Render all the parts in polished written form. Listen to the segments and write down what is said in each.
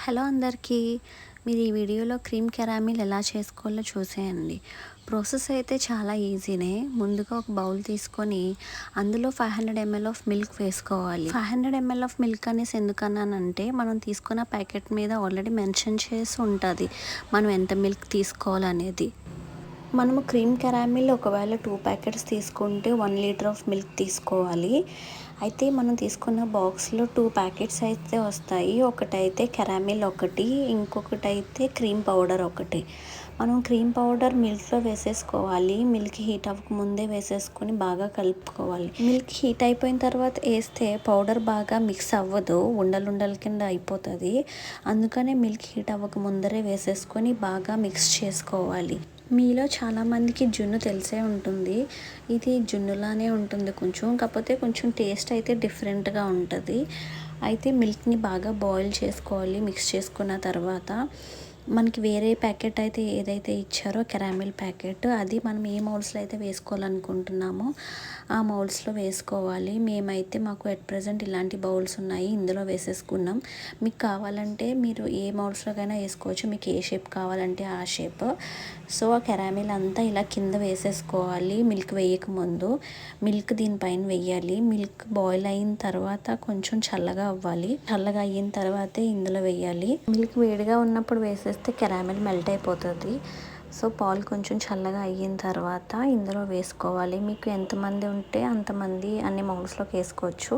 Hello అందరికీ. మీరు ఈ వీడియోలో క్రీమ్ కెరామిల్ ఎలా చేసుకోవాలో చూసేయండి. ప్రాసెస్ అయితే చాలా ఈజీనే. ముందుగా ఒక బౌల్ తీసుకొని అందులో 500 ml ఆఫ్ మిల్క్ వేసుకోవాలి. 500 ml ఆఫ్ మిల్క్ అనేసి ఎందుకన్నానంటే మనం తీసుకున్న ప్యాకెట్ మీద ఆల్రెడీ మెన్షన్ చేసి ఉంటుంది మనం ఎంత మిల్క్ తీసుకోవాలనేది. మనము క్రీమ్ కెరామిల్ ఒకవేళ 2 ప్యాకెట్స్ తీసుకుంటే 1 లీటర్ ఆఫ్ మిల్క్ తీసుకోవాలి. అయితే మనం తీసుకున్న బాక్స్లో 2 ప్యాకెట్స్ అయితే వస్తాయి. ఒకటైతే కెరామిల్ ఒకటి, ఇంకొకటైతే క్రీమ్ పౌడర్ ఒకటి. మనం క్రీమ్ పౌడర్ మిల్క్లో వేసేసుకోవాలి. మిల్క్ హీట్ అవ్వక ముందే వేసేసుకొని బాగా కలుపుకోవాలి. మిల్క్ హీట్ అయిపోయిన తర్వాత వేస్తే పౌడర్ బాగా మిక్స్ అవ్వదు, ఉండలుండల కింద అయిపోతుంది. అందుకనే మిల్క్ హీట్ అవ్వక ముందరే వేసేసుకొని బాగా మిక్స్ చేసుకోవాలి. మీలో చాలామందికి జున్ను తెలిసే ఉంటుంది. ఇది జున్నులానే ఉంటుంది కొంచెం, కాకపోతే కొంచెం టేస్ట్ అయితే డిఫరెంట్గా ఉంటుంది. అయితే మిల్క్ని బాగా బాయిల్ చేసుకోవాలి. మిక్స్ చేసుకున్న తర్వాత మనకి వేరే ప్యాకెట్ అయితే ఏదైతే ఇచ్చారో కెరామిల్ ప్యాకెట్, అది మనం ఏ మౌల్డ్స్లో అయితే వేసుకోవాలనుకుంటున్నామో ఆ మౌల్డ్స్లో వేసుకోవాలి. మేమైతే మాకు ఎట్ ప్రజెంట్ ఇలాంటి బౌల్స్ ఉన్నాయి, ఇందులో వేసేసుకున్నాం. మీకు కావాలంటే మీరు ఏ మౌల్డ్స్లోకైనా వేసుకోవచ్చు, మీకు ఏ షేప్ కావాలంటే ఆ షేప్. సో ఆ కెరామిల్ అంతా ఇలా కింద వేసేసుకోవాలి. మిల్క్ వేయక ముందు మిల్క్ దీనిపైన వేయాలి. మిల్క్ బాయిల్ అయిన తర్వాత కొంచెం చల్లగా అవ్వాలి. చల్లగా అయిన తర్వాతే ఇందులో వేయాలి. మిల్క్ వేడిగా ఉన్నప్పుడు వేసేస్తే కెరామిల్ మెల్ట్ అయిపోతుంది. సో పాలు కొంచెం చల్లగా అయిన తర్వాత ఇందులో వేసుకోవాలి. మీకు ఎంతమంది ఉంటే అంతమంది అన్ని మౌల్డ్స్లోకి వేసుకోవచ్చు.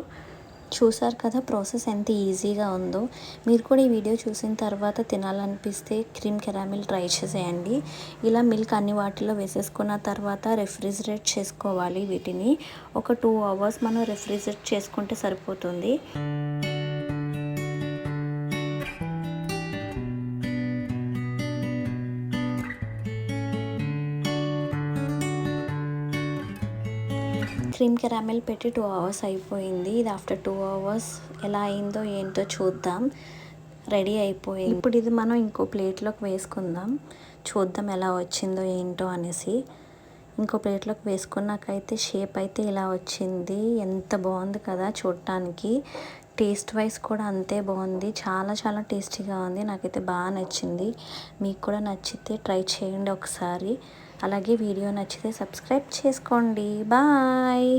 చూసారు కదా ప్రాసెస్ ఎంత ఈజీగా ఉందో. మీరు కూడా ఈ వీడియో చూసిన తర్వాత తినాలనిపిస్తే క్రీమ్ కెరామిల్ ట్రై చేసేయండి. ఇలా మిల్క్ అన్ని వాటిలో వేసేసుకున్న తర్వాత రెఫ్రిజిరేట్ చేసుకోవాలి. వీటిని ఒక 2 hours మనం రెఫ్రిజిరేట్ చేసుకుంటే సరిపోతుంది. క్రీమ్ కెరామిల్ పెట్టి 2 hours అయిపోయింది. ఇది ఆఫ్టర్ 2 hours ఎలా అయిందో ఏంటో చూద్దాం. రెడీ అయిపోయింది. ఇప్పుడు ఇది మనం ఇంకో ప్లేట్లోకి వేసుకుందాం. చూద్దాం ఎలా వచ్చిందో ఏంటో అనేసి. ఇంకో ప్లేట్లోకి వేసుకున్నాకైతే షేప్ అయితే ఇలా వచ్చింది. ఎంత బాగుంది కదా చూడటానికి. టేస్ట్ వైజ్ కూడా అంతే బాగుంది. చాలా చాలా టేస్టీగా ఉంది. నాకైతే బాగా నచ్చింది. మీకు కూడా నచ్చితే ట్రై చేయండి ఒకసారి. అలాగే వీడియో నచ్చితే సబ్స్క్రైబ్ చేసుకోండి. బాయ్.